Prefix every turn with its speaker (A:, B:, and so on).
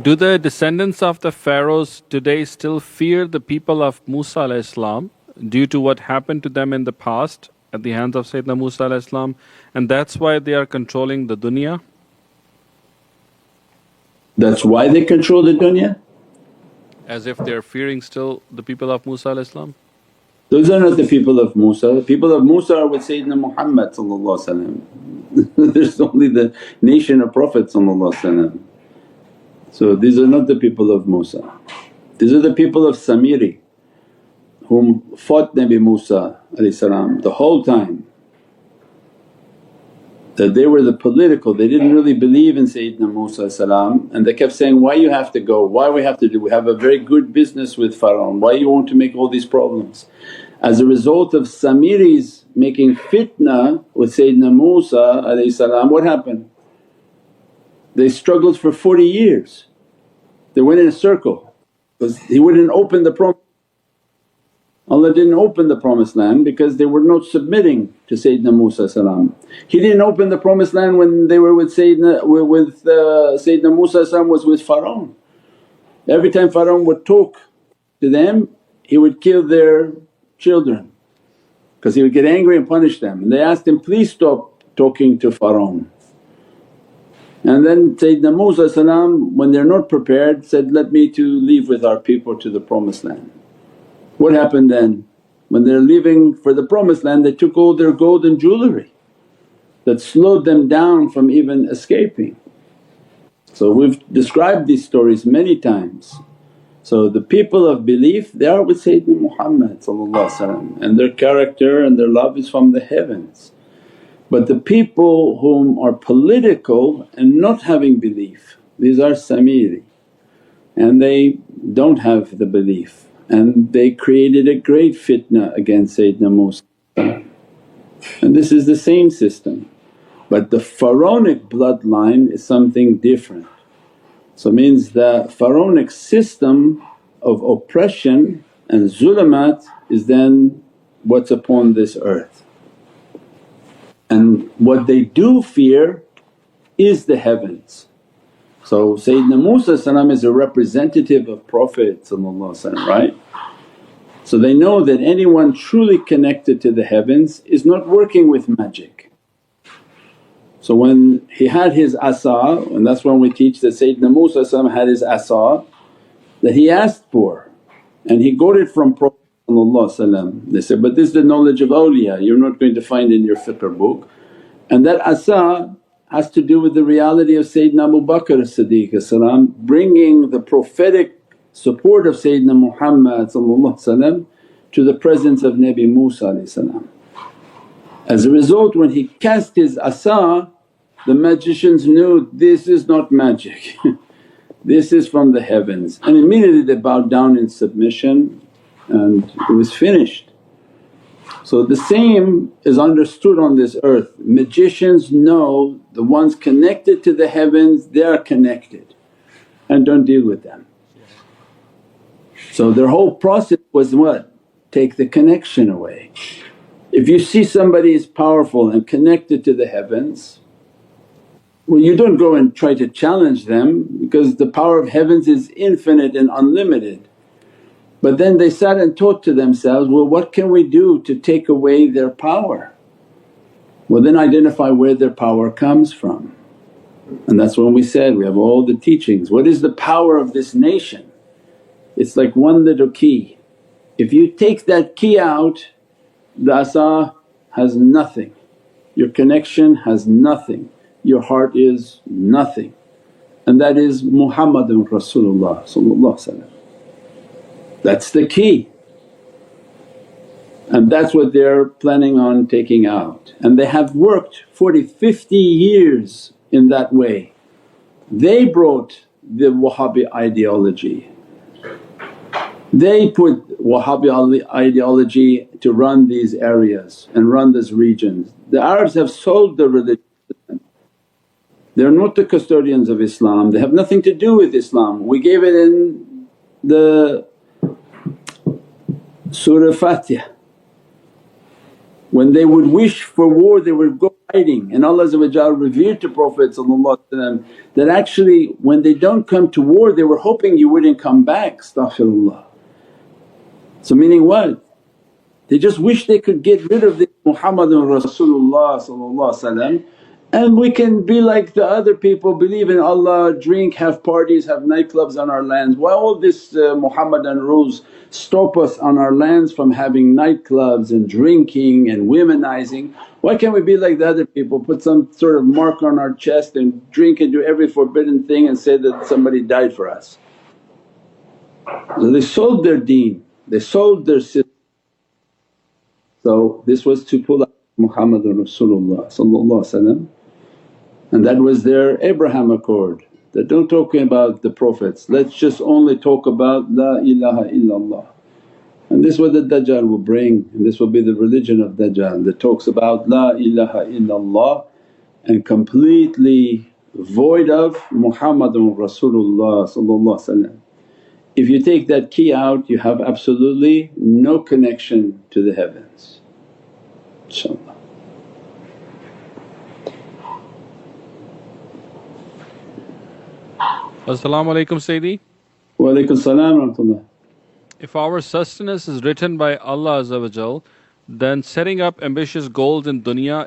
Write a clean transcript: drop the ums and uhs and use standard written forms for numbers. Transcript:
A: Do the descendants of the pharaohs today still fear the people of Musa alayhi salam due to what happened to them in the past at the hands of Sayyidina Musa alayhi salam, and that's why they are controlling the dunya?
B: That's why they control the dunya?
A: As if they're fearing still the people of Musa alayhi salam?
B: Those are not the people of Musa. The people of Musa are with Sayyidina Muhammad. There's only the nation of Prophet. So these are not the people of Musa. These are the people of Samiri whom fought Nabi Musa the whole time. That they were the political, they didn't really believe in Sayyidina Musa and they kept saying, why you have to go, why we have to do, we have a very good business with FIRAUN, why you want to make all these problems. As a result of Samiris making fitna with Sayyidina Musa what happened? They struggled for 40 years. They went in a circle because he wouldn't open the promise. Allah didn't open the promised land because they were not submitting to Sayyidina Musa. He didn't open the promised land when they were with Sayyidina Musa was with FIRAUN. Every time FIRAUN would talk to them he would kill their children because he would get angry and punish them, and they asked him, please stop talking to FIRAUN. And then Sayyidina Musa when they're not prepared said, let me to leave with our people to the promised land. What happened then? When they're leaving for the promised land they took all their gold and jewellery that slowed them down from even escaping. So we've described these stories many times. So the people of belief they are with Sayyidina Muhammad and their character and their love is from the heavens. But the people whom are political and not having belief, these are Samiri and they don't have the belief and they created a great fitna against Sayyidina Musa. And this is the same system, but the pharaonic bloodline is something different. So means the pharaonic system of oppression and zulamat is then what's upon this earth. And what they do fear is the heavens. So Sayyidina Musa is a representative of Prophet right? So they know that anyone truly connected to the heavens is not working with magic. So when he had his asa, and that's when we teach that Sayyidina Musa had his asa that he asked for and he got it from Prophet. They said, but this is the knowledge of awliya, you're not going to find in your fiqh book. And that asa has to do with the reality of Sayyidina Abu Bakr as-Siddiq bringing the prophetic support of Sayyidina Muhammad to the presence of Nabi Musa. As a result when he cast his asa the magicians knew this is not magic this is from the heavens, and immediately they bowed down in submission and it was finished. So the same is understood on this earth. Magicians know the ones connected to the heavens they are connected and don't deal with them. So their whole process was what? Take the connection away. If you see somebody is powerful and connected to the heavens, well you don't go and try to challenge them because the power of heavens is infinite and unlimited. But then they sat and thought to themselves, well what can we do to take away their power? Well then identify where their power comes from. And that's when we said we have all the teachings. What is the power of this nation? It's like one little key. If you take that key out, the asa has nothing, your connection has nothing, your heart is nothing, and that is Muhammadan Rasulullah. That's the key, and that's what they're planning on taking out. And they have worked 40, 50 years in that way. They brought the Wahhabi ideology, they put Wahhabi ideology to run these areas and run these regions. The Arabs have sold the religion, they're not the custodians of Islam, they have nothing to do with Islam. We gave it in the Surah Fatiha. When they would wish for war they would go fighting. And Allah revealed to Prophet that actually when they don't come to war they were hoping you wouldn't come back, astaghfirullah. So meaning what? They just wish they could get rid of this Muhammadan Rasulullah and we can be like the other people, believe in Allah, drink, have parties, have nightclubs on our lands. Why all this Muhammadan rules stop us on our lands from having nightclubs and drinking and womenizing? Why can't we be like the other people, put some sort of mark on our chest and drink and do every forbidden thing and say that somebody died for us? So they sold their deen, they sold their system. So this was to pull out Muhammadan Rasulullah and that was their Abraham Accord, that don't talk about the Prophets, let's just only talk about La ilaha illallah. And this is what the Dajjal will bring, and this will be the religion of Dajjal that talks about La ilaha illallah and completely void of Muhammadun Rasulullah. If you take that key out you have absolutely no connection to the heavens, inshaAllah.
A: As-salamu alaykum Sayyidi.
B: Wa alaykum salam wa rahmatullah.
A: If our sustenance is written by Allah then setting up ambitious goals in dunya